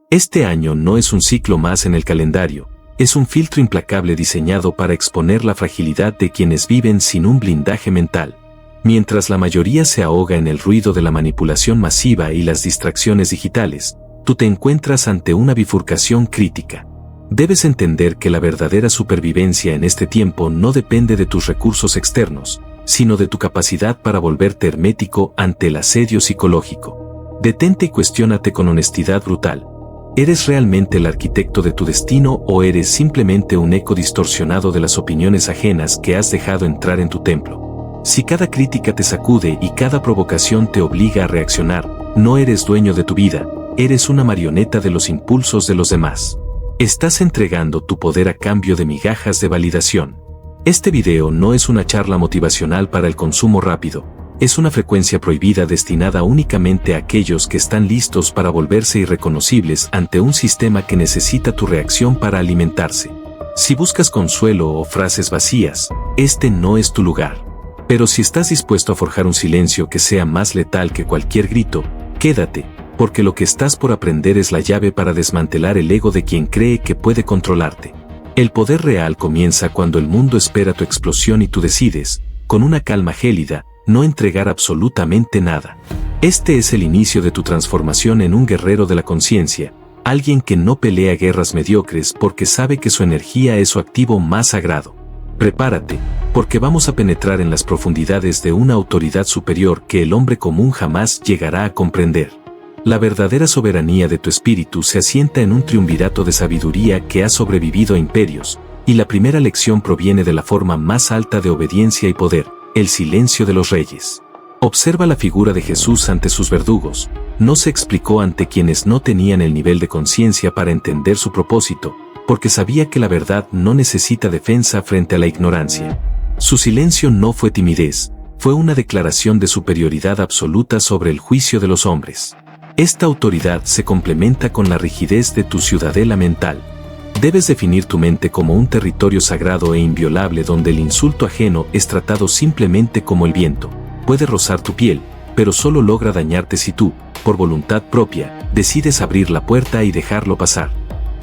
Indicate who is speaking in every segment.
Speaker 1: Este año no es un ciclo más en el calendario, es un filtro implacable diseñado para exponer la fragilidad de quienes viven sin un blindaje mental. Mientras la mayoría se ahoga en el ruido de la manipulación masiva y las distracciones digitales, tú te encuentras ante una bifurcación crítica. Debes entender que la verdadera supervivencia en este tiempo no depende de tus recursos externos, sino de tu capacidad para volverte hermético ante el asedio psicológico. Detente y cuestiónate con honestidad brutal. ¿Eres realmente el arquitecto de tu destino o eres simplemente un eco distorsionado de las opiniones ajenas que has dejado entrar en tu templo? Si cada crítica te sacude y cada provocación te obliga a reaccionar, no eres dueño de tu vida, eres una marioneta de los impulsos de los demás. Estás entregando tu poder a cambio de migajas de validación. Este video no es una charla motivacional para el consumo rápido, es una frecuencia prohibida destinada únicamente a aquellos que están listos para volverse irreconocibles ante un sistema que necesita tu reacción para alimentarse. Si buscas consuelo o frases vacías, este no es tu lugar. Pero si estás dispuesto a forjar un silencio que sea más letal que cualquier grito, quédate, porque lo que estás por aprender es la llave para desmantelar el ego de quien cree que puede controlarte. El poder real comienza cuando el mundo espera tu explosión y tú decides, con una calma gélida, no entregar absolutamente nada. Este es el inicio de tu transformación en un guerrero de la conciencia, alguien que no pelea guerras mediocres porque sabe que su energía es su activo más sagrado. Prepárate, porque vamos a penetrar en las profundidades de una autoridad superior que el hombre común jamás llegará a comprender. La verdadera soberanía de tu espíritu se asienta en un triunvirato de sabiduría que ha sobrevivido a imperios, y la primera lección proviene de la forma más alta de obediencia y poder, el silencio de los reyes. Observa la figura de Jesús ante sus verdugos, no se explicó ante quienes no tenían el nivel de conciencia para entender su propósito, porque sabía que la verdad no necesita defensa frente a la ignorancia. Su silencio no fue timidez, fue una declaración de superioridad absoluta sobre el juicio de los hombres. Esta autoridad se complementa con la rigidez de tu ciudadela mental. Debes definir tu mente como un territorio sagrado e inviolable donde el insulto ajeno es tratado simplemente como el viento. Puede rozar tu piel, pero solo logra dañarte si tú, por voluntad propia, decides abrir la puerta y dejarlo pasar.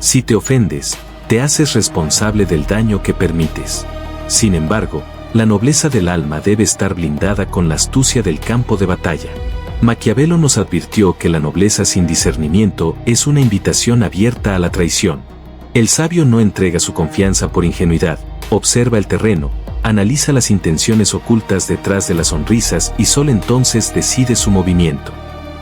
Speaker 1: Si te ofendes, te haces responsable del daño que permites. Sin embargo, la nobleza del alma debe estar blindada con la astucia del campo de batalla. Maquiavelo nos advirtió que la nobleza sin discernimiento es una invitación abierta a la traición. El sabio no entrega su confianza por ingenuidad, observa el terreno, analiza las intenciones ocultas detrás de las sonrisas y solo entonces decide su movimiento.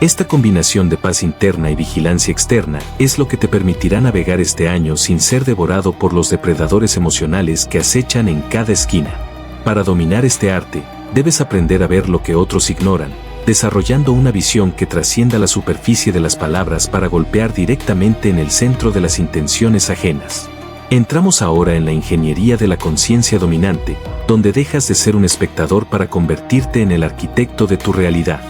Speaker 1: Esta combinación de paz interna y vigilancia externa es lo que te permitirá navegar este año sin ser devorado por los depredadores emocionales que acechan en cada esquina. Para dominar este arte, debes aprender a ver lo que otros ignoran, desarrollando una visión que trascienda la superficie de las palabras para golpear directamente en el centro de las intenciones ajenas. Entramos ahora en la ingeniería de la conciencia dominante, donde dejas de ser un espectador para convertirte en el arquitecto de tu realidad.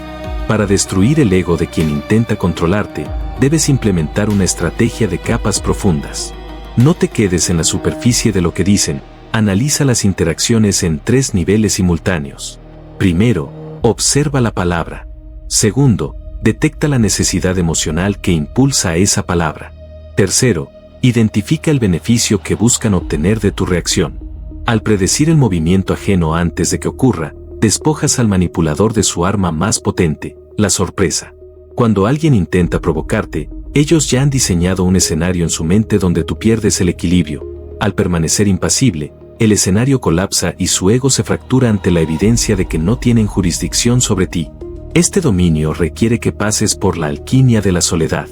Speaker 1: Para destruir el ego de quien intenta controlarte, debes implementar una estrategia de capas profundas. No te quedes en la superficie de lo que dicen, analiza las interacciones en 3 niveles simultáneos. Primero, observa la palabra. Segundo, detecta la necesidad emocional que impulsa a esa palabra. Tercero, identifica el beneficio que buscan obtener de tu reacción. Al predecir el movimiento ajeno antes de que ocurra, despojas al manipulador de su arma más potente, la sorpresa. Cuando alguien intenta provocarte, ellos ya han diseñado un escenario en su mente donde tú pierdes el equilibrio. Al permanecer impasible, el escenario colapsa y su ego se fractura ante la evidencia de que no tienen jurisdicción sobre ti. Este dominio requiere que pases por la alquimia de la soledad.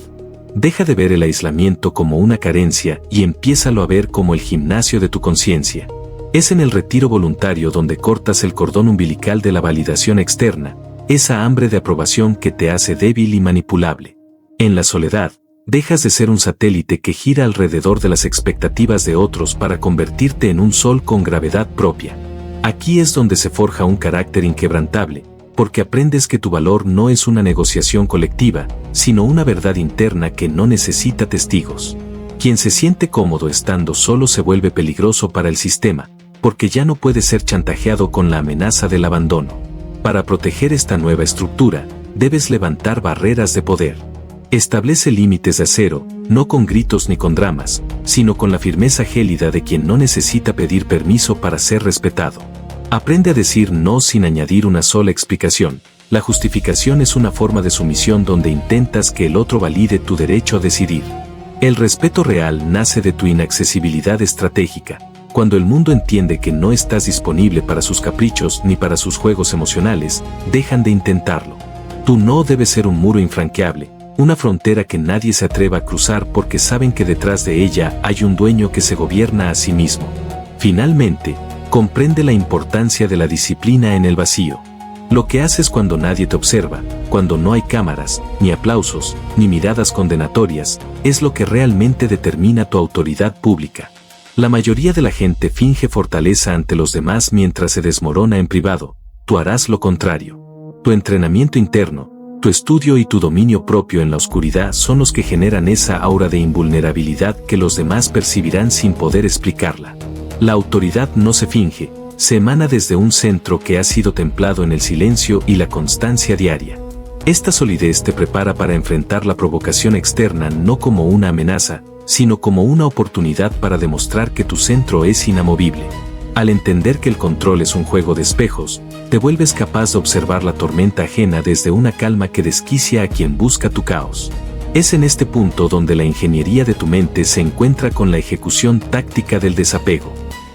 Speaker 1: Deja de ver el aislamiento como una carencia y empiézalo a ver como el gimnasio de tu conciencia. Es en el retiro voluntario donde cortas el cordón umbilical de la validación externa, esa hambre de aprobación que te hace débil y manipulable. En la soledad, dejas de ser un satélite que gira alrededor de las expectativas de otros para convertirte en un sol con gravedad propia. Aquí es donde se forja un carácter inquebrantable, porque aprendes que tu valor no es una negociación colectiva, sino una verdad interna que no necesita testigos. Quien se siente cómodo estando solo se vuelve peligroso para el sistema, porque ya no puede ser chantajeado con la amenaza del abandono. Para proteger esta nueva estructura, debes levantar barreras de poder. Establece límites de acero, no con gritos ni con dramas, sino con la firmeza gélida de quien no necesita pedir permiso para ser respetado. Aprende a decir no sin añadir una sola explicación. La justificación es una forma de sumisión donde intentas que el otro valide tu derecho a decidir. El respeto real nace de tu inaccesibilidad estratégica. Cuando el mundo entiende que no estás disponible para sus caprichos ni para sus juegos emocionales, dejan de intentarlo. Tu no debe ser un muro infranqueable, una frontera que nadie se atreva a cruzar porque saben que detrás de ella hay un dueño que se gobierna a sí mismo. Finalmente, comprende la importancia de la disciplina en el vacío. Lo que haces cuando nadie te observa, cuando no hay cámaras, ni aplausos, ni miradas condenatorias, es lo que realmente determina tu autoridad pública. La mayoría de la gente finge fortaleza ante los demás mientras se desmorona en privado. Tú harás lo contrario. Tu entrenamiento interno, tu estudio y tu dominio propio en la oscuridad son los que generan esa aura de invulnerabilidad que los demás percibirán sin poder explicarla. La autoridad no se finge, se emana desde un centro que ha sido templado en el silencio y la constancia diaria. Esta solidez te prepara para enfrentar la provocación externa no como una amenaza, sino como una oportunidad para demostrar que tu centro es inamovible. Al entender que el control es un juego de espejos, te vuelves capaz de observar la tormenta ajena desde una calma que desquicia a quien busca tu caos. Es en este punto donde la ingeniería de tu mente se encuentra con la ejecución táctica del desapego.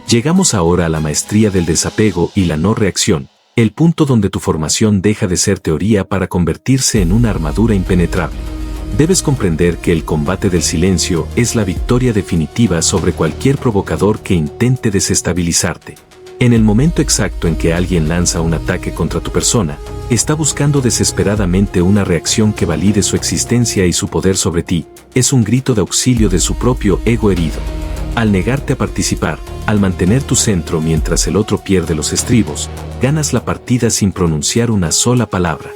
Speaker 1: Llegamos ahora a la maestría del desapego y la no reacción, el punto donde tu formación deja de ser teoría para convertirse en una armadura impenetrable. Debes comprender que el combate del silencio es la victoria definitiva sobre cualquier provocador que intente desestabilizarte. En el momento exacto en que alguien lanza un ataque contra tu persona, está buscando desesperadamente una reacción que valide su existencia y su poder sobre ti, es un grito de auxilio de su propio ego herido. Al negarte a participar, al mantener tu centro mientras el otro pierde los estribos, ganas la partida sin pronunciar una sola palabra.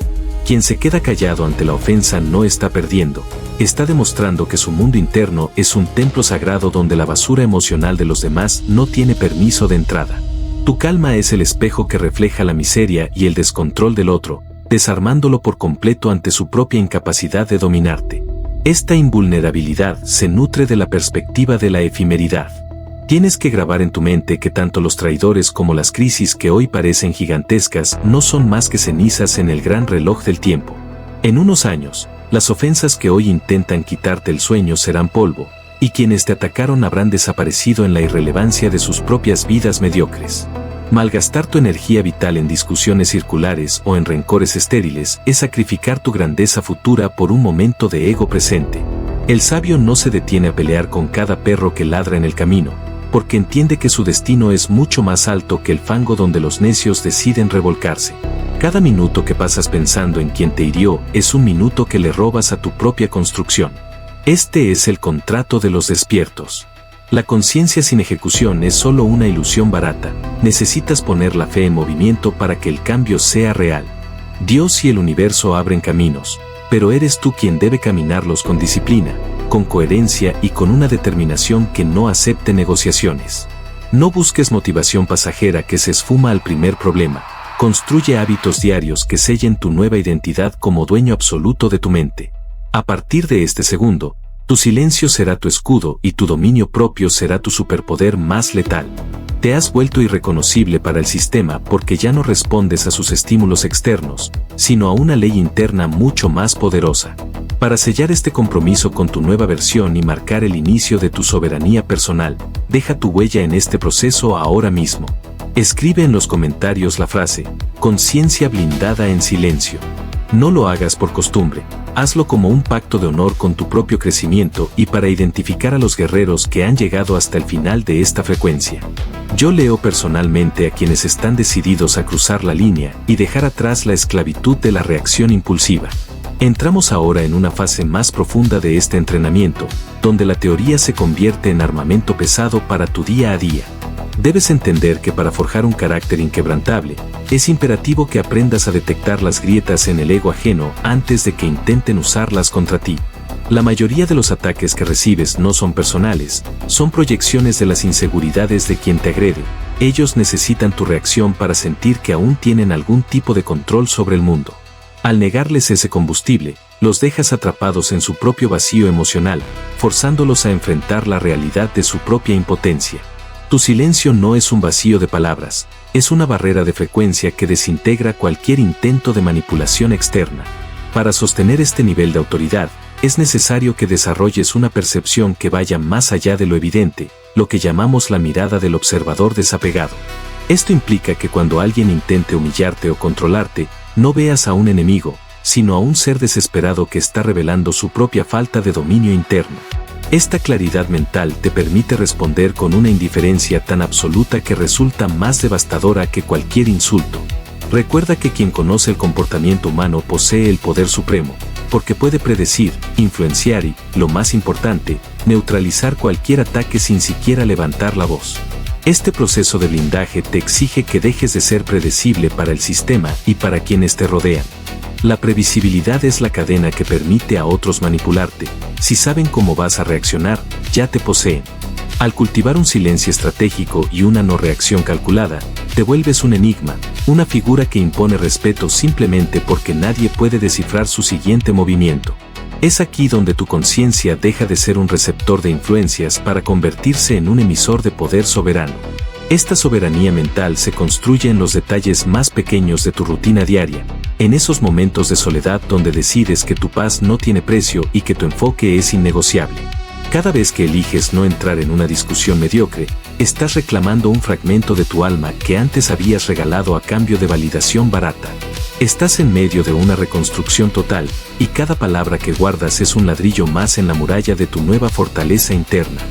Speaker 1: Quien se queda callado ante la ofensa no está perdiendo, está demostrando que su mundo interno es un templo sagrado donde la basura emocional de los demás no tiene permiso de entrada. Tu calma es el espejo que refleja la miseria y el descontrol del otro, desarmándolo por completo ante su propia incapacidad de dominarte. Esta invulnerabilidad se nutre de la perspectiva de la efemeridad. Tienes que grabar en tu mente que tanto los traidores como las crisis que hoy parecen gigantescas no son más que cenizas en el gran reloj del tiempo. En unos años, las ofensas que hoy intentan quitarte el sueño serán polvo, y quienes te atacaron habrán desaparecido en la irrelevancia de sus propias vidas mediocres. Malgastar tu energía vital en discusiones circulares o en rencores estériles es sacrificar tu grandeza futura por un momento de ego presente. El sabio no se detiene a pelear con cada perro que ladra en el camino, porque entiende que su destino es mucho más alto que el fango donde los necios deciden revolcarse. Cada minuto que pasas pensando en quien te hirió es un minuto que le robas a tu propia construcción. Este es el contrato de los despiertos. La conciencia sin ejecución es solo una ilusión barata. Necesitas poner la fe en movimiento para que el cambio sea real. Dios y el universo abren caminos, pero eres tú quien debe caminarlos con disciplina, con coherencia y con una determinación que no acepte negociaciones. No busques motivación pasajera que se esfuma al primer problema. Construye hábitos diarios que sellen tu nueva identidad como dueño absoluto de tu mente. A partir de este segundo, tu silencio será tu escudo y tu dominio propio será tu superpoder más letal. Te has vuelto irreconocible para el sistema porque ya no respondes a sus estímulos externos, sino a una ley interna mucho más poderosa. Para sellar este compromiso con tu nueva versión y marcar el inicio de tu soberanía personal, deja tu huella en este proceso ahora mismo. Escribe en los comentarios la frase, conciencia blindada en silencio. No lo hagas por costumbre, hazlo como un pacto de honor con tu propio crecimiento y para identificar a los guerreros que han llegado hasta el final de esta frecuencia. Yo leo personalmente a quienes están decididos a cruzar la línea y dejar atrás la esclavitud de la reacción impulsiva. Entramos ahora en una fase más profunda de este entrenamiento, donde la teoría se convierte en armamento pesado para tu día a día. Debes entender que para forjar un carácter inquebrantable, es imperativo que aprendas a detectar las grietas en el ego ajeno antes de que intenten usarlas contra ti. La mayoría de los ataques que recibes no son personales, son proyecciones de las inseguridades de quien te agrede. Ellos necesitan tu reacción para sentir que aún tienen algún tipo de control sobre el mundo. Al negarles ese combustible, Los dejas atrapados en su propio vacío emocional, forzándolos a enfrentar la realidad de su propia impotencia. Tu silencio no es un vacío de palabras, es una barrera de frecuencia que desintegra cualquier intento de manipulación externa. Para sostener este nivel de autoridad, es necesario que desarrolles una percepción que vaya más allá de lo evidente, lo que llamamos la mirada del observador desapegado. Esto implica que cuando alguien intente humillarte o controlarte, no veas a un enemigo, sino a un ser desesperado que está revelando su propia falta de dominio interno. Esta claridad mental te permite responder con una indiferencia tan absoluta que resulta más devastadora que cualquier insulto. Recuerda que quien conoce el comportamiento humano posee el poder supremo, porque puede predecir, influenciar y, lo más importante, neutralizar cualquier ataque sin siquiera levantar la voz. Este proceso de blindaje te exige que dejes de ser predecible para el sistema y para quienes te rodean. La previsibilidad es la cadena que permite a otros manipularte. Si saben cómo vas a reaccionar, ya te poseen. Al cultivar un silencio estratégico y una no reacción calculada, te vuelves un enigma, una figura que impone respeto simplemente porque nadie puede descifrar su siguiente movimiento. Es aquí donde tu conciencia deja de ser un receptor de influencias para convertirse en un emisor de poder soberano. Esta soberanía mental se construye en los detalles más pequeños de tu rutina diaria, en esos momentos de soledad donde decides que tu paz no tiene precio y que tu enfoque es innegociable. Cada vez que eliges no entrar en una discusión mediocre, estás reclamando un fragmento de tu alma que antes habías regalado a cambio de validación barata. Estás en medio de una reconstrucción total, y cada palabra que guardas es un ladrillo más en la muralla de tu nueva fortaleza interna.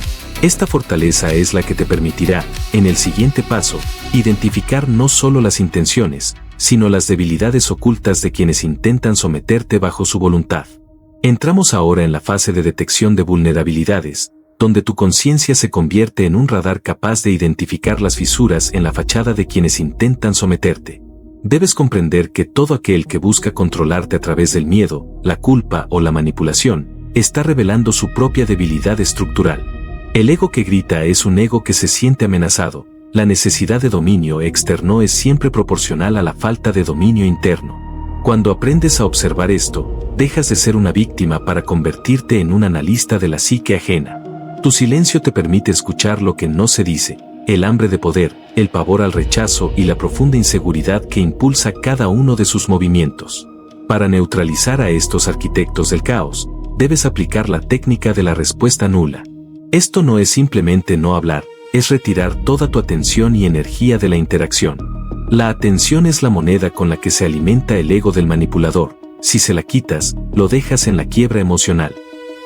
Speaker 1: Esta fortaleza es la que te permitirá, en el siguiente paso, identificar no solo las intenciones, sino las debilidades ocultas de quienes intentan someterte bajo su voluntad. Entramos ahora en la fase de detección de vulnerabilidades, donde tu conciencia se convierte en un radar capaz de identificar las fisuras en la fachada de quienes intentan someterte. Debes comprender que todo aquel que busca controlarte a través del miedo, la culpa o la manipulación, está revelando su propia debilidad estructural. El ego que grita es un ego que se siente amenazado. La necesidad de dominio externo es siempre proporcional a la falta de dominio interno. Cuando aprendes a observar esto, dejas de ser una víctima para convertirte en un analista de la psique ajena. Tu silencio te permite escuchar lo que no se dice, el hambre de poder, el pavor al rechazo y la profunda inseguridad que impulsa cada uno de sus movimientos. Para neutralizar a estos arquitectos del caos, debes aplicar la técnica de la respuesta nula. Esto no es simplemente no hablar, es retirar toda tu atención y energía de la interacción. La atención es la moneda con la que se alimenta el ego del manipulador. Si se la quitas, lo dejas en la quiebra emocional.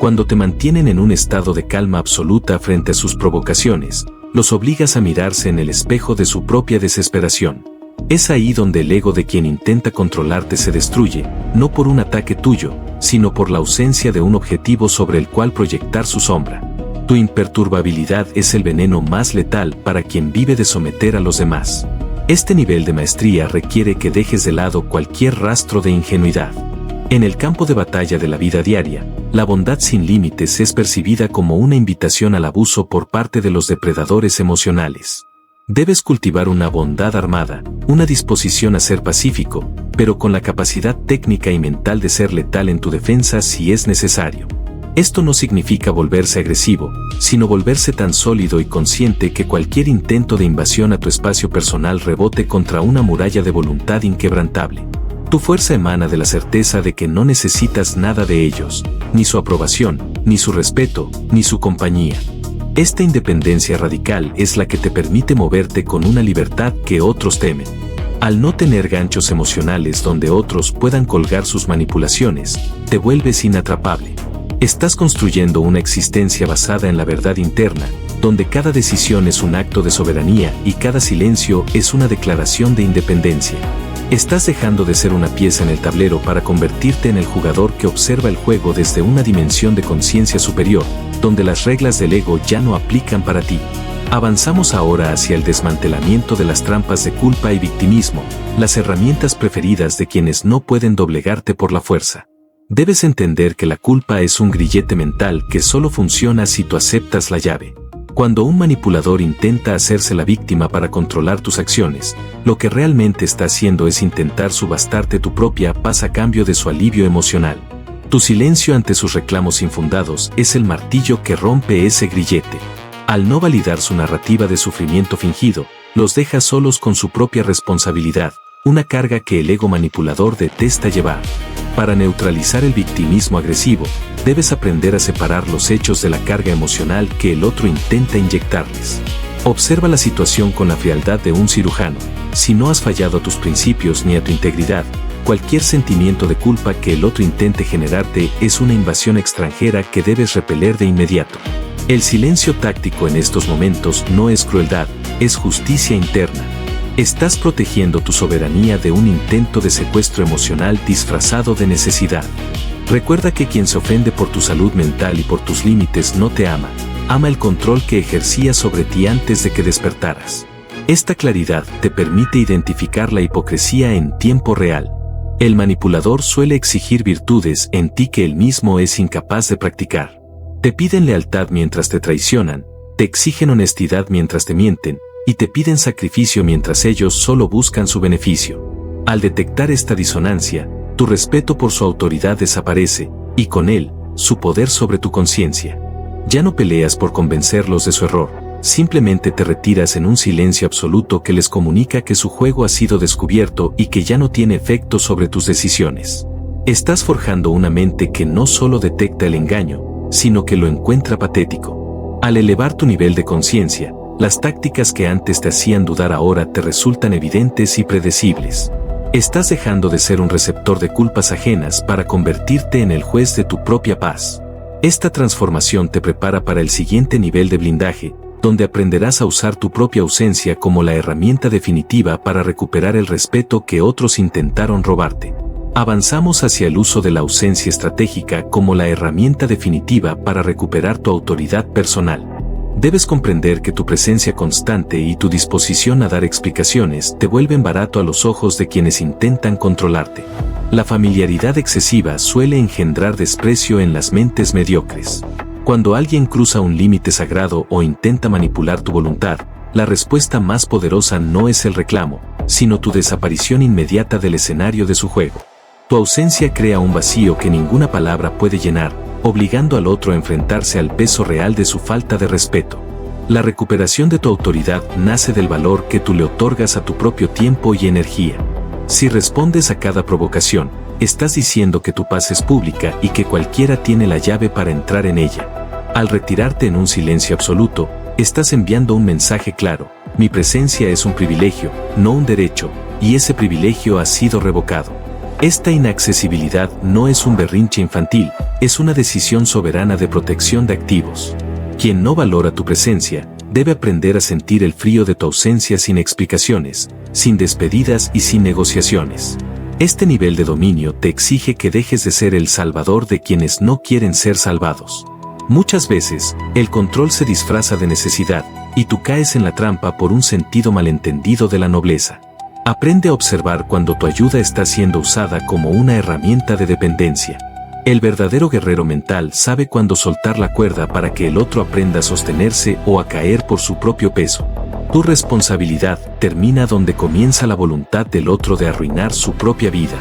Speaker 1: Cuando te mantienen en un estado de calma absoluta frente a sus provocaciones, los obligas a mirarse en el espejo de su propia desesperación. Es ahí donde el ego de quien intenta controlarte se destruye, no por un ataque tuyo, sino por la ausencia de un objetivo sobre el cual proyectar su sombra. Tu imperturbabilidad es el veneno más letal para quien vive de someter a los demás. Este nivel de maestría requiere que dejes de lado cualquier rastro de ingenuidad. En el campo de batalla de la vida diaria, la bondad sin límites es percibida como una invitación al abuso por parte de los depredadores emocionales. Debes cultivar una bondad armada, una disposición a ser pacífico, pero con la capacidad técnica y mental de ser letal en tu defensa si es necesario. Esto no significa volverse agresivo, sino volverse tan sólido y consciente que cualquier intento de invasión a tu espacio personal rebote contra una muralla de voluntad inquebrantable. Tu fuerza emana de la certeza de que no necesitas nada de ellos, ni su aprobación, ni su respeto, ni su compañía. Esta independencia radical es la que te permite moverte con una libertad que otros temen. Al no tener ganchos emocionales donde otros puedan colgar sus manipulaciones, te vuelves inatrapable. Estás construyendo una existencia basada en la verdad interna, donde cada decisión es un acto de soberanía y cada silencio es una declaración de independencia. Estás dejando de ser una pieza en el tablero para convertirte en el jugador que observa el juego desde una dimensión de conciencia superior, donde las reglas del ego ya no aplican para ti. Avanzamos ahora hacia el desmantelamiento de las trampas de culpa y victimismo, las herramientas preferidas de quienes no pueden doblegarte por la fuerza. Debes entender que la culpa es un grillete mental que solo funciona si tú aceptas la llave. Cuando un manipulador intenta hacerse la víctima para controlar tus acciones, lo que realmente está haciendo es intentar subastarte tu propia paz a cambio de su alivio emocional. Tu silencio ante sus reclamos infundados es el martillo que rompe ese grillete. Al no validar su narrativa de sufrimiento fingido, los dejas solos con su propia responsabilidad, una carga que el ego manipulador detesta llevar. Para neutralizar el victimismo agresivo, debes aprender a separar los hechos de la carga emocional que el otro intenta inyectarles. Observa la situación con la frialdad de un cirujano. Si no has fallado a tus principios ni a tu integridad, cualquier sentimiento de culpa que el otro intente generarte es una invasión extranjera que debes repeler de inmediato. El silencio táctico en estos momentos no es crueldad, es justicia interna. Estás protegiendo tu soberanía de un intento de secuestro emocional disfrazado de necesidad. Recuerda que quien se ofende por tu salud mental y por tus límites no te ama, ama el control que ejercía sobre ti antes de que despertaras. Esta claridad te permite identificar la hipocresía en tiempo real. El manipulador suele exigir virtudes en ti que él mismo es incapaz de practicar. Te piden lealtad mientras te traicionan, te exigen honestidad mientras te mienten, y te piden sacrificio mientras ellos solo buscan su beneficio. Al detectar esta disonancia, tu respeto por su autoridad desaparece, y con él, su poder sobre tu conciencia. Ya no peleas por convencerlos de su error, simplemente te retiras en un silencio absoluto que les comunica que su juego ha sido descubierto y que ya no tiene efecto sobre tus decisiones. Estás forjando una mente que no solo detecta el engaño, sino que lo encuentra patético. Al elevar tu nivel de conciencia, las tácticas que antes te hacían dudar ahora te resultan evidentes y predecibles. Estás dejando de ser un receptor de culpas ajenas para convertirte en el juez de tu propia paz. Esta transformación te prepara para el siguiente nivel de blindaje, donde aprenderás a usar tu propia ausencia como la herramienta definitiva para recuperar el respeto que otros intentaron robarte. Avanzamos hacia el uso de la ausencia estratégica como la herramienta definitiva para recuperar tu autoridad personal. Debes comprender que tu presencia constante y tu disposición a dar explicaciones te vuelven barato a los ojos de quienes intentan controlarte. La familiaridad excesiva suele engendrar desprecio en las mentes mediocres. Cuando alguien cruza un límite sagrado o intenta manipular tu voluntad, la respuesta más poderosa no es el reclamo, sino tu desaparición inmediata del escenario de su juego. Tu ausencia crea un vacío que ninguna palabra puede llenar, obligando al otro a enfrentarse al peso real de su falta de respeto. La recuperación de tu autoridad nace del valor que tú le otorgas a tu propio tiempo y energía. Si respondes a cada provocación, estás diciendo que tu paz es pública y que cualquiera tiene la llave para entrar en ella. Al retirarte en un silencio absoluto, estás enviando un mensaje claro: mi presencia es un privilegio, no un derecho, y ese privilegio ha sido revocado. Esta inaccesibilidad no es un berrinche infantil, es una decisión soberana de protección de activos. Quien no valora tu presencia, debe aprender a sentir el frío de tu ausencia sin explicaciones, sin despedidas y sin negociaciones. Este nivel de dominio te exige que dejes de ser el salvador de quienes no quieren ser salvados. Muchas veces, el control se disfraza de necesidad, y tú caes en la trampa por un sentido malentendido de la nobleza. Aprende a observar cuando tu ayuda está siendo usada como una herramienta de dependencia. El verdadero guerrero mental sabe cuándo soltar la cuerda para que el otro aprenda a sostenerse o a caer por su propio peso. Tu responsabilidad termina donde comienza la voluntad del otro de arruinar su propia vida.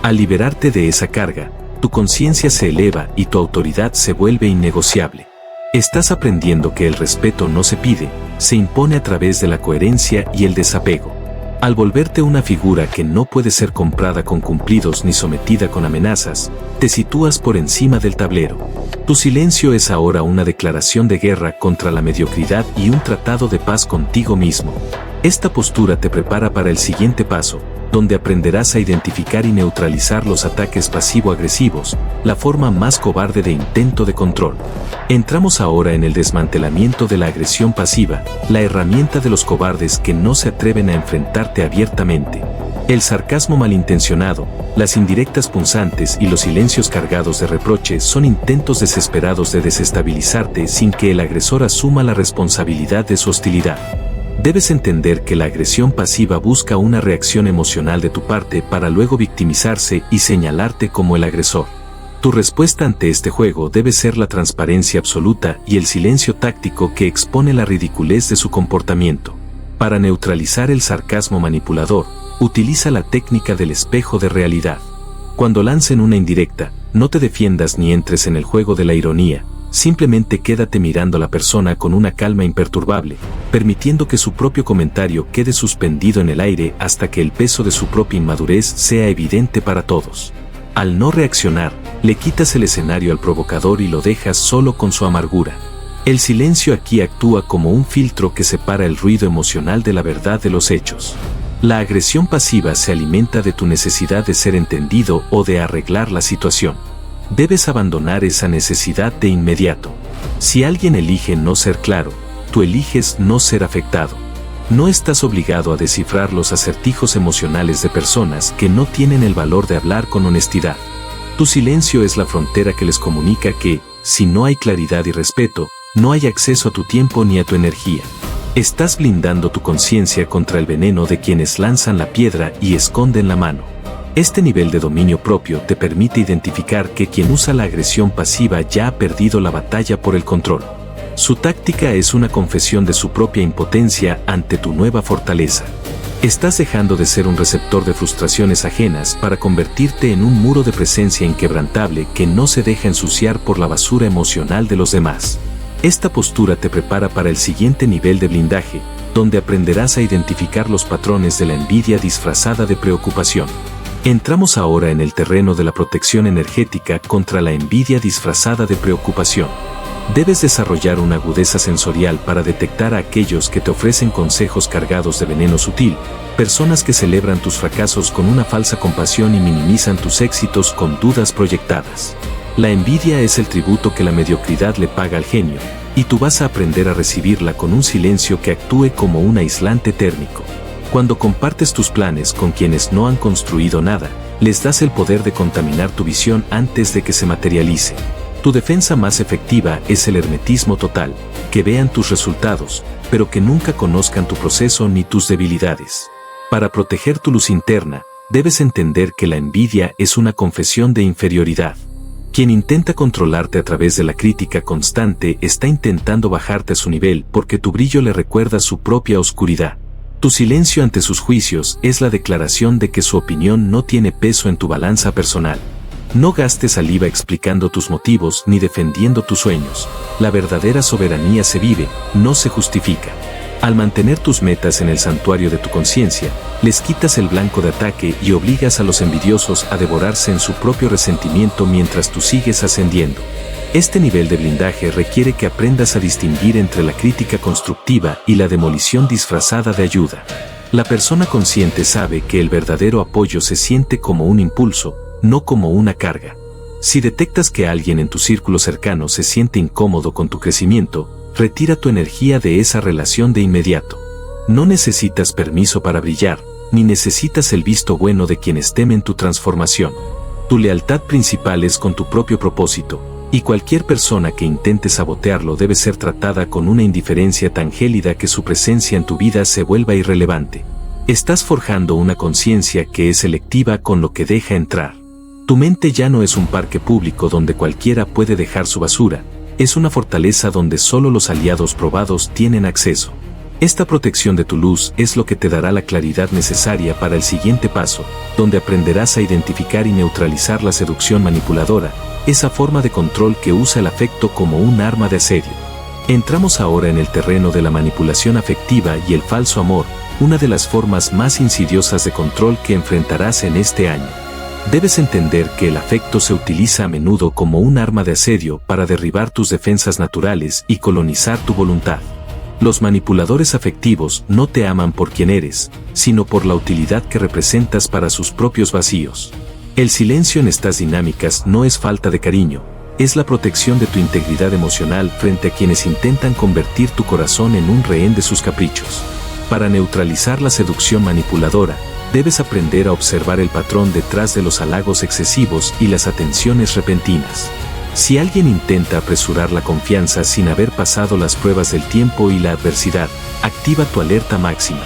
Speaker 1: Al liberarte de esa carga, tu conciencia se eleva y tu autoridad se vuelve innegociable. Estás aprendiendo que el respeto no se pide, se impone a través de la coherencia y el desapego. Al volverte una figura que no puede ser comprada con cumplidos ni sometida con amenazas, te sitúas por encima del tablero. Tu silencio es ahora una declaración de guerra contra la mediocridad y un tratado de paz contigo mismo. Esta postura te prepara para el siguiente paso, donde aprenderás a identificar y neutralizar los ataques pasivo-agresivos, la forma más cobarde de intento de control. Entramos ahora en el desmantelamiento de la agresión pasiva, la herramienta de los cobardes que no se atreven a enfrentarte abiertamente. El sarcasmo malintencionado, las indirectas punzantes y los silencios cargados de reproche son intentos desesperados de desestabilizarte sin que el agresor asuma la responsabilidad de su hostilidad. Debes entender que la agresión pasiva busca una reacción emocional de tu parte para luego victimizarse y señalarte como el agresor. Tu respuesta ante este juego debe ser la transparencia absoluta y el silencio táctico que expone la ridiculez de su comportamiento. Para neutralizar el sarcasmo manipulador, utiliza la técnica del espejo de realidad. Cuando lancen una indirecta, No te defiendas ni entres en el juego de la ironía, simplemente quédate mirando a la persona con una calma imperturbable, permitiendo que su propio comentario quede suspendido en el aire hasta que el peso de su propia inmadurez sea evidente para todos. Al no reaccionar, le quitas el escenario al provocador y lo dejas solo con su amargura. El silencio aquí actúa como un filtro que separa el ruido emocional de la verdad de los hechos. La agresión pasiva se alimenta de tu necesidad de ser entendido o de arreglar la situación. Debes abandonar esa necesidad de inmediato. Si alguien elige no ser claro, tú eliges no ser afectado. No estás obligado a descifrar los acertijos emocionales de personas que no tienen el valor de hablar con honestidad. Tu silencio es la frontera que les comunica que, si no hay claridad y respeto, no hay acceso a tu tiempo ni a tu energía. Estás blindando tu conciencia contra el veneno de quienes lanzan la piedra y esconden la mano. Este nivel de dominio propio te permite identificar que quien usa la agresión pasiva ya ha perdido la batalla por el control. Su táctica es una confesión de su propia impotencia ante tu nueva fortaleza. Estás dejando de ser un receptor de frustraciones ajenas para convertirte en un muro de presencia inquebrantable que no se deja ensuciar por la basura emocional de los demás. Esta postura te prepara para el siguiente nivel de blindaje, donde aprenderás a identificar los patrones de la envidia disfrazada de preocupación. Entramos ahora en el terreno de la protección energética contra la envidia disfrazada de preocupación. Debes desarrollar una agudeza sensorial para detectar a aquellos que te ofrecen consejos cargados de veneno sutil, personas que celebran tus fracasos con una falsa compasión y minimizan tus éxitos con dudas proyectadas. La envidia es el tributo que la mediocridad le paga al genio, y tú vas a aprender a recibirla con un silencio que actúe como un aislante térmico. Cuando compartes tus planes con quienes no han construido nada, les das el poder de contaminar tu visión antes de que se materialice. Tu defensa más efectiva es el hermetismo total, que vean tus resultados, pero que nunca conozcan tu proceso ni tus debilidades. Para proteger tu luz interna, debes entender que la envidia es una confesión de inferioridad. Quien intenta controlarte a través de la crítica constante está intentando bajarte a su nivel porque tu brillo le recuerda su propia oscuridad. Tu silencio ante sus juicios es la declaración de que su opinión no tiene peso en tu balanza personal. No gastes saliva explicando tus motivos ni defendiendo tus sueños. La verdadera soberanía se vive, no se justifica. Al mantener tus metas en el santuario de tu conciencia, les quitas el blanco de ataque y obligas a los envidiosos a devorarse en su propio resentimiento mientras tú sigues ascendiendo. Este nivel de blindaje requiere que aprendas a distinguir entre la crítica constructiva y la demolición disfrazada de ayuda. La persona consciente sabe que el verdadero apoyo se siente como un impulso, no como una carga. Si detectas que alguien en tu círculo cercano se siente incómodo con tu crecimiento, retira tu energía de esa relación de inmediato. No necesitas permiso para brillar, ni necesitas el visto bueno de quienes temen tu transformación. Tu lealtad principal es con tu propio propósito, y cualquier persona que intente sabotearlo debe ser tratada con una indiferencia tan gélida que su presencia en tu vida se vuelva irrelevante. Estás forjando una conciencia que es selectiva con lo que deja entrar. Tu mente ya no es un parque público donde cualquiera puede dejar su basura, es una fortaleza donde solo los aliados probados tienen acceso. Esta protección de tu luz es lo que te dará la claridad necesaria para el siguiente paso, donde aprenderás a identificar y neutralizar la seducción manipuladora, esa forma de control que usa el afecto como un arma de asedio. Entramos ahora en el terreno de la manipulación afectiva y el falso amor, una de las formas más insidiosas de control que enfrentarás en este año. Debes entender que el afecto se utiliza a menudo como un arma de asedio para derribar tus defensas naturales y colonizar tu voluntad. Los manipuladores afectivos no te aman por quien eres, sino por la utilidad que representas para sus propios vacíos. El silencio en estas dinámicas no es falta de cariño, es la protección de tu integridad emocional frente a quienes intentan convertir tu corazón en un rehén de sus caprichos. Para neutralizar la seducción manipuladora, debes aprender a observar el patrón detrás de los halagos excesivos y las atenciones repentinas. Si alguien intenta apresurar la confianza sin haber pasado las pruebas del tiempo y la adversidad, activa tu alerta máxima.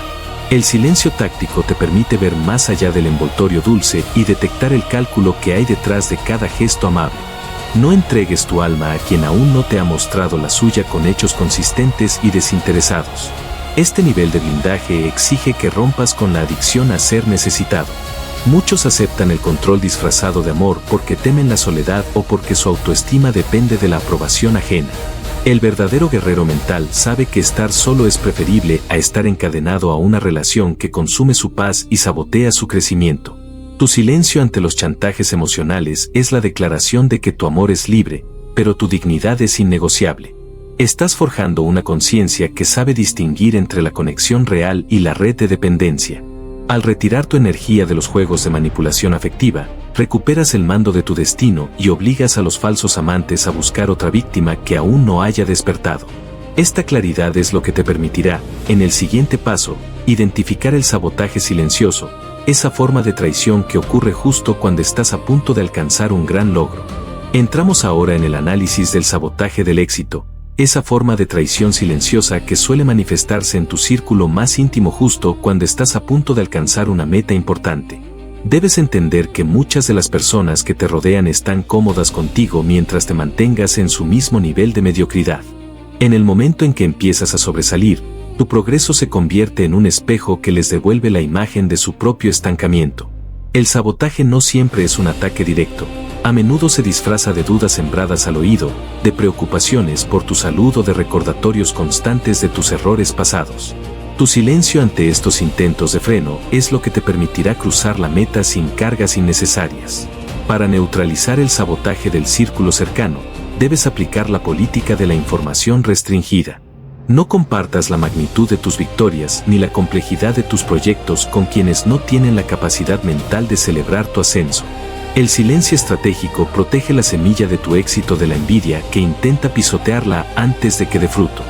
Speaker 1: El silencio táctico te permite ver más allá del envoltorio dulce y detectar el cálculo que hay detrás de cada gesto amable. No entregues tu alma a quien aún no te ha mostrado la suya con hechos consistentes y desinteresados. Este nivel de blindaje exige que rompas con la adicción a ser necesitado. Muchos aceptan el control disfrazado de amor porque temen la soledad o porque su autoestima depende de la aprobación ajena. El verdadero guerrero mental sabe que estar solo es preferible a estar encadenado a una relación que consume su paz y sabotea su crecimiento. Tu silencio ante los chantajes emocionales es la declaración de que tu amor es libre, pero tu dignidad es innegociable. Estás forjando una conciencia que sabe distinguir entre la conexión real y la red de dependencia. Al retirar tu energía de los juegos de manipulación afectiva, recuperas el mando de tu destino y obligas a los falsos amantes a buscar otra víctima que aún no haya despertado. Esta claridad es lo que te permitirá, en el siguiente paso, identificar el sabotaje silencioso, esa forma de traición que ocurre justo cuando estás a punto de alcanzar un gran logro. Entramos ahora en el análisis del sabotaje del éxito, esa forma de traición silenciosa que suele manifestarse en tu círculo más íntimo justo cuando estás a punto de alcanzar una meta importante. Debes entender que muchas de las personas que te rodean están cómodas contigo mientras te mantengas en su mismo nivel de mediocridad. En el momento en que empiezas a sobresalir, tu progreso se convierte en un espejo que les devuelve la imagen de su propio estancamiento. El sabotaje no siempre es un ataque directo. A menudo se disfraza de dudas sembradas al oído, de preocupaciones por tu salud o de recordatorios constantes de tus errores pasados. Tu silencio ante estos intentos de freno es lo que te permitirá cruzar la meta sin cargas innecesarias. Para neutralizar el sabotaje del círculo cercano, debes aplicar la política de la información restringida. No compartas la magnitud de tus victorias ni la complejidad de tus proyectos con quienes no tienen la capacidad mental de celebrar tu ascenso. El silencio estratégico protege la semilla de tu éxito de la envidia que intenta pisotearla antes de que dé fruto.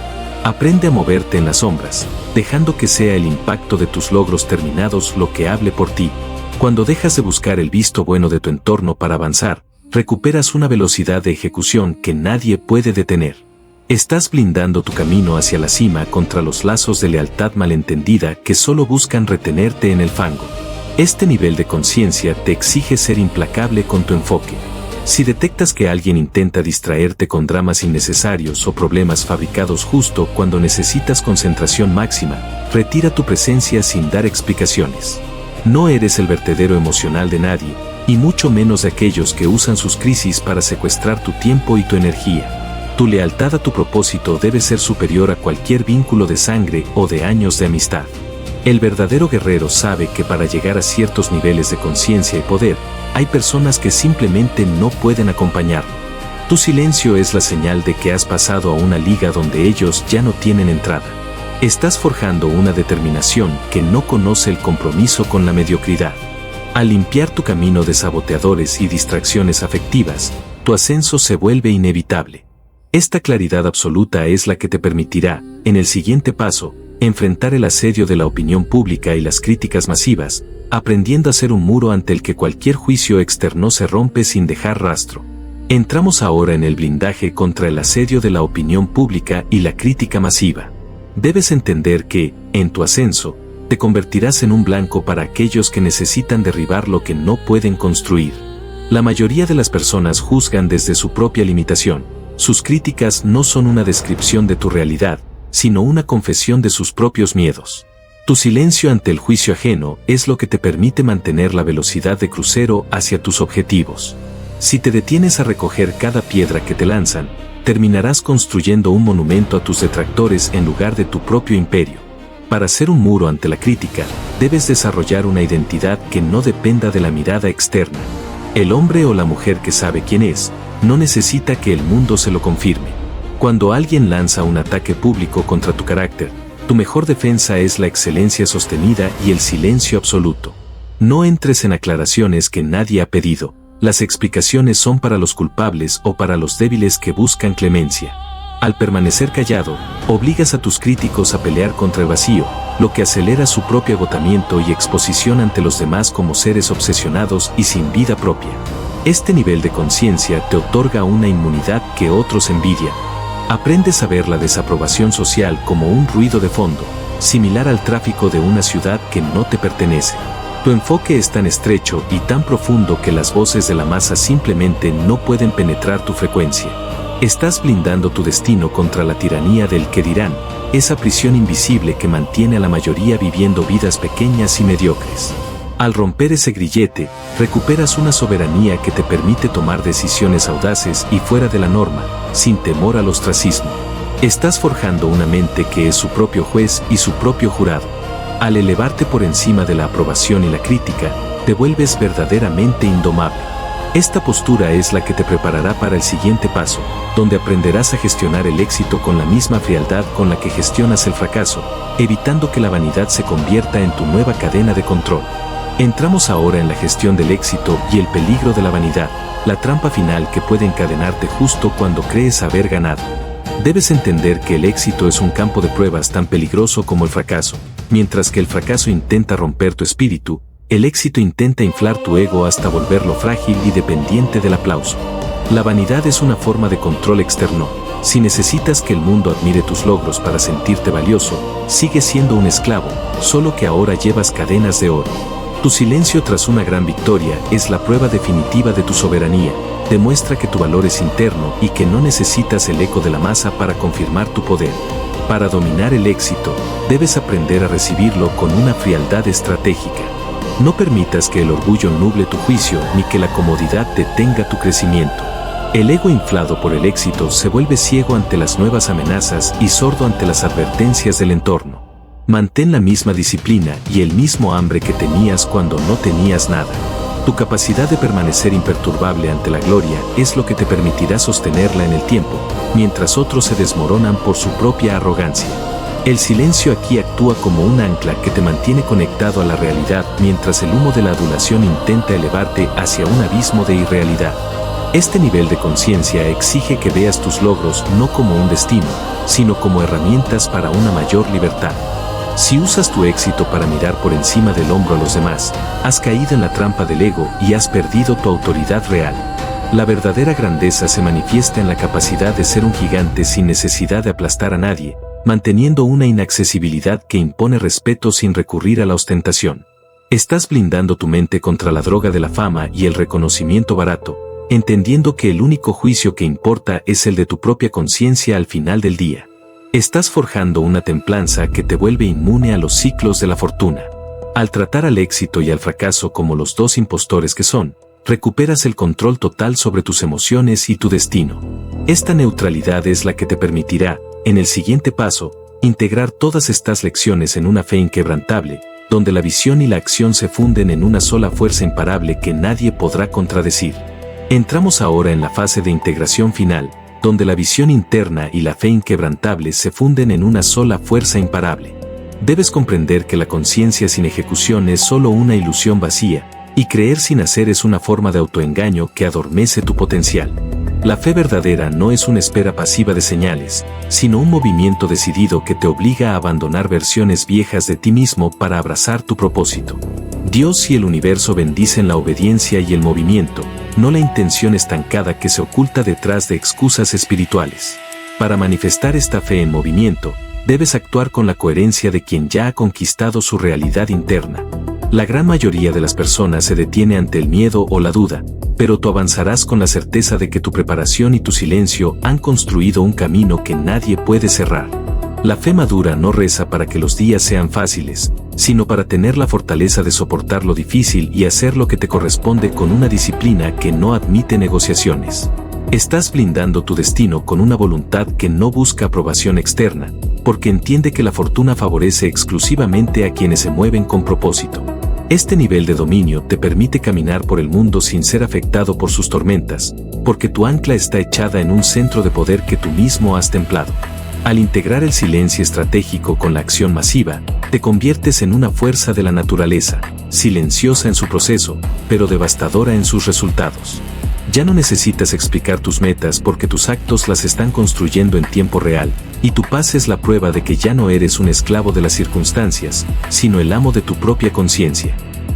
Speaker 1: Aprende a moverte en las sombras, dejando que sea el impacto de tus logros terminados lo que hable por ti. Cuando dejas de buscar el visto bueno de tu entorno para avanzar, recuperas una velocidad de ejecución que nadie puede detener. Estás blindando tu camino hacia la cima contra los lazos de lealtad malentendida que solo buscan retenerte en el fango. Este nivel de conciencia te exige ser implacable con tu enfoque. Si detectas que alguien intenta distraerte con dramas innecesarios o problemas fabricados justo cuando necesitas concentración máxima, retira tu presencia sin dar explicaciones. No eres el vertedero emocional de nadie, y mucho menos de aquellos que usan sus crisis para secuestrar tu tiempo y tu energía. Tu lealtad a tu propósito debe ser superior a cualquier vínculo de sangre o de años de amistad. El verdadero guerrero sabe que para llegar a ciertos niveles de conciencia y poder, hay personas que simplemente no pueden acompañarlo. Tu silencio es la señal de que has pasado a una liga donde ellos ya no tienen entrada. Estás forjando una determinación que no conoce el compromiso con la mediocridad. Al limpiar tu camino de saboteadores y distracciones afectivas, tu ascenso se vuelve inevitable. Esta claridad absoluta es la que te permitirá, en el siguiente paso, enfrentar el asedio de la opinión pública y las críticas masivas, aprendiendo a ser un muro ante el que cualquier juicio externo se rompe sin dejar rastro. Entramos ahora en el blindaje contra el asedio de la opinión pública y la crítica masiva. Debes entender que, en tu ascenso, te convertirás en un blanco para aquellos que necesitan derribar lo que no pueden construir. La mayoría de las personas juzgan desde su propia limitación. Sus críticas no son una descripción de tu realidad, sino una confesión de sus propios miedos. Tu silencio ante el juicio ajeno es lo que te permite mantener la velocidad de crucero hacia tus objetivos. Si te detienes a recoger cada piedra que te lanzan, terminarás construyendo un monumento a tus detractores en lugar de tu propio imperio. Para ser un muro ante la crítica, debes desarrollar una identidad que no dependa de la mirada externa. El hombre o la mujer que sabe quién es, no necesita que el mundo se lo confirme. Cuando alguien lanza un ataque público contra tu carácter, tu mejor defensa es la excelencia sostenida y el silencio absoluto. No entres en aclaraciones que nadie ha pedido. Las explicaciones son para los culpables o para los débiles que buscan clemencia. Al permanecer callado, obligas a tus críticos a pelear contra el vacío, lo que acelera su propio agotamiento y exposición ante los demás como seres obsesionados y sin vida propia. Este nivel de conciencia te otorga una inmunidad que otros envidian. Aprendes a ver la desaprobación social como un ruido de fondo, similar al tráfico de una ciudad que no te pertenece. Tu enfoque es tan estrecho y tan profundo que las voces de la masa simplemente no pueden penetrar tu frecuencia. Estás blindando tu destino contra la tiranía del qué dirán, esa prisión invisible que mantiene a la mayoría viviendo vidas pequeñas y mediocres. Al romper ese grillete, recuperas una soberanía que te permite tomar decisiones audaces y fuera de la norma, sin temor al ostracismo. Estás forjando una mente que es su propio juez y su propio jurado. Al elevarte por encima de la aprobación y la crítica, te vuelves verdaderamente indomable. Esta postura es la que te preparará para el siguiente paso, donde aprenderás a gestionar el éxito con la misma frialdad con la que gestionas el fracaso, evitando que la vanidad se convierta en tu nueva cadena de control. Entramos ahora en la gestión del éxito y el peligro de la vanidad, la trampa final que puede encadenarte justo cuando crees haber ganado. Debes entender que el éxito es un campo de pruebas tan peligroso como el fracaso. Mientras que el fracaso intenta romper tu espíritu, el éxito intenta inflar tu ego hasta volverlo frágil y dependiente del aplauso. La vanidad es una forma de control externo. Si necesitas que el mundo admire tus logros para sentirte valioso, sigues siendo un esclavo, solo que ahora llevas cadenas de oro. Tu silencio tras una gran victoria es la prueba definitiva de tu soberanía. Demuestra que tu valor es interno y que no necesitas el eco de la masa para confirmar tu poder. Para dominar el éxito, debes aprender a recibirlo con una frialdad estratégica. No permitas que el orgullo nuble tu juicio ni que la comodidad detenga tu crecimiento. El ego inflado por el éxito se vuelve ciego ante las nuevas amenazas y sordo ante las advertencias del entorno. Mantén la misma disciplina y el mismo hambre que tenías cuando no tenías nada. Tu capacidad de permanecer imperturbable ante la gloria es lo que te permitirá sostenerla en el tiempo, mientras otros se desmoronan por su propia arrogancia. El silencio aquí actúa como un ancla que te mantiene conectado a la realidad mientras el humo de la adulación intenta elevarte hacia un abismo de irrealidad. Este nivel de conciencia exige que veas tus logros no como un destino, sino como herramientas para una mayor libertad. Si usas tu éxito para mirar por encima del hombro a los demás, has caído en la trampa del ego y has perdido tu autoridad real. La verdadera grandeza se manifiesta en la capacidad de ser un gigante sin necesidad de aplastar a nadie, manteniendo una inaccesibilidad que impone respeto sin recurrir a la ostentación. Estás blindando tu mente contra la droga de la fama y el reconocimiento barato, entendiendo que el único juicio que importa es el de tu propia conciencia al final del día. Estás forjando una templanza que te vuelve inmune a los ciclos de la fortuna. Al tratar al éxito y al fracaso como los dos impostores que son, recuperas el control total sobre tus emociones y tu destino. Esta neutralidad es la que te permitirá, en el siguiente paso, integrar todas estas lecciones en una fe inquebrantable, donde la visión y la acción se funden en una sola fuerza imparable que nadie podrá contradecir. Entramos ahora en la fase de integración final, donde la visión interna y la fe inquebrantable se funden en una sola fuerza imparable. Debes comprender que la conciencia sin ejecución es solo una ilusión vacía, y creer sin hacer es una forma de autoengaño que adormece tu potencial. La fe verdadera no es una espera pasiva de señales, sino un movimiento decidido que te obliga a abandonar versiones viejas de ti mismo para abrazar tu propósito. Dios y el universo bendicen la obediencia y el movimiento, no la intención estancada que se oculta detrás de excusas espirituales. Para manifestar esta fe en movimiento, debes actuar con la coherencia de quien ya ha conquistado su realidad interna. La gran mayoría de las personas se detiene ante el miedo o la duda, pero tú avanzarás con la certeza de que tu preparación y tu silencio han construido un camino que nadie puede cerrar. La fe madura no reza para que los días sean fáciles, sino para tener la fortaleza de soportar lo difícil y hacer lo que te corresponde con una disciplina que no admite negociaciones. Estás blindando tu destino con una voluntad que no busca aprobación externa, porque entiende que la fortuna favorece exclusivamente a quienes se mueven con propósito. Este nivel de dominio te permite caminar por el mundo sin ser afectado por sus tormentas, porque tu ancla está echada en un centro de poder que tú mismo has templado. Al integrar el silencio estratégico con la acción masiva, te conviertes en una fuerza de la naturaleza, silenciosa en su proceso, pero devastadora en sus resultados. Ya no necesitas explicar tus metas porque tus actos las están construyendo en tiempo real, y tu paz es la prueba de que ya no eres un esclavo de las circunstancias, sino el amo de tu propia conciencia.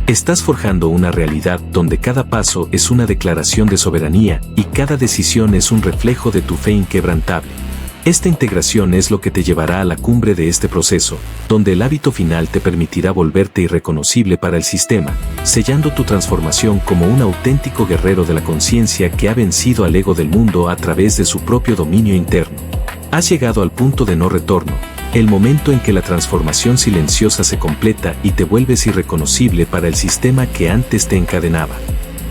Speaker 1: Estás forjando una realidad donde cada paso es una declaración de soberanía y cada decisión es un reflejo de tu fe inquebrantable. Esta integración es lo que te llevará a la cumbre de este proceso, donde el hábito final te permitirá volverte irreconocible para el sistema, sellando tu transformación como un auténtico guerrero de la conciencia que ha vencido al ego del mundo a través de su propio dominio interno. Has llegado al punto de no retorno, El momento en que la transformación silenciosa se completa y te vuelves irreconocible para el sistema que antes te encadenaba.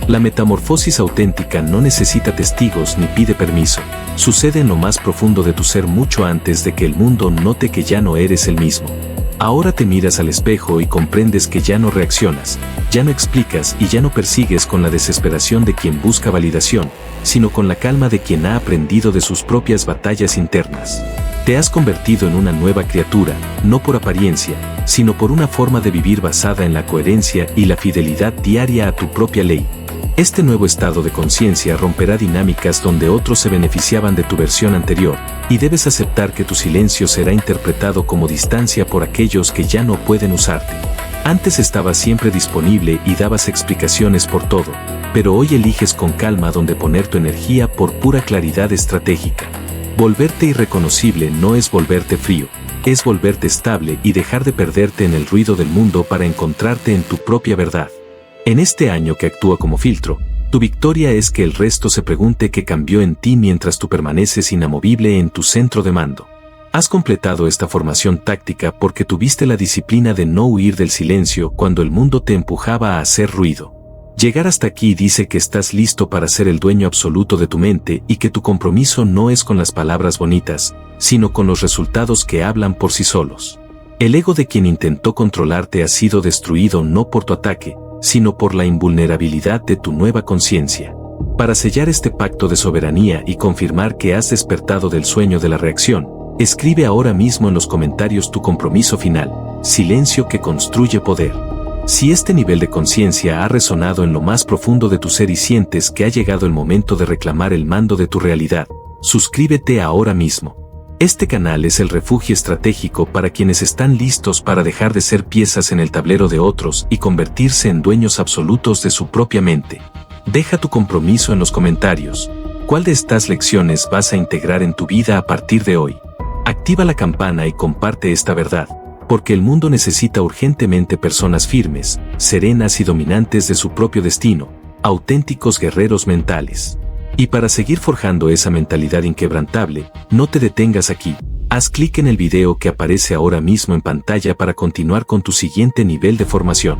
Speaker 1: La metamorfosis auténtica no necesita testigos ni pide permiso. Sucede en lo más profundo de tu ser mucho antes de que el mundo note que ya no eres el mismo. Ahora te miras al espejo y comprendes que ya no reaccionas, ya no explicas y ya no persigues con la desesperación de quien busca validación, sino con la calma de quien ha aprendido de sus propias batallas internas. Te has convertido en una nueva criatura, no por apariencia, sino por una forma de vivir basada en la coherencia y la fidelidad diaria a tu propia ley. Este nuevo estado de conciencia romperá dinámicas donde otros se beneficiaban de tu versión anterior, y debes aceptar que tu silencio será interpretado como distancia por aquellos que ya no pueden usarte. Antes estabas siempre disponible y dabas explicaciones por todo, pero hoy eliges con calma dónde poner tu energía por pura claridad estratégica. Volverte irreconocible no es volverte frío, es volverte estable y dejar de perderte en el ruido del mundo para encontrarte en tu propia verdad. En este año que actúa como filtro, tu victoria es que el resto se pregunte qué cambió en ti mientras tú permaneces inamovible en tu centro de mando. Has completado esta formación táctica porque tuviste la disciplina de no huir del silencio cuando el mundo te empujaba a hacer ruido. Llegar hasta aquí dice que estás listo para ser el dueño absoluto de tu mente y que tu compromiso no es con las palabras bonitas, sino con los resultados que hablan por sí solos. El ego de quien intentó controlarte ha sido destruido no por tu ataque, sino por la invulnerabilidad de tu nueva conciencia. Para sellar este pacto de soberanía y confirmar que has despertado del sueño de la reacción, escribe ahora mismo en los comentarios tu compromiso final: silencio que construye poder. Si este nivel de conciencia ha resonado en lo más profundo de tu ser y sientes que ha llegado el momento de reclamar el mando de tu realidad, suscríbete ahora mismo. Este canal es el refugio estratégico para quienes están listos para dejar de ser piezas en el tablero de otros y convertirse en dueños absolutos de su propia mente. Deja tu compromiso en los comentarios. ¿Cuál de estas lecciones vas a integrar en tu vida a partir de hoy? Activa la campana y comparte esta verdad, porque el mundo necesita urgentemente personas firmes, serenas y dominantes de su propio destino, auténticos guerreros mentales. Y para seguir forjando esa mentalidad inquebrantable, no te detengas aquí. Haz clic en el video que aparece ahora mismo en pantalla para continuar con tu siguiente nivel de formación.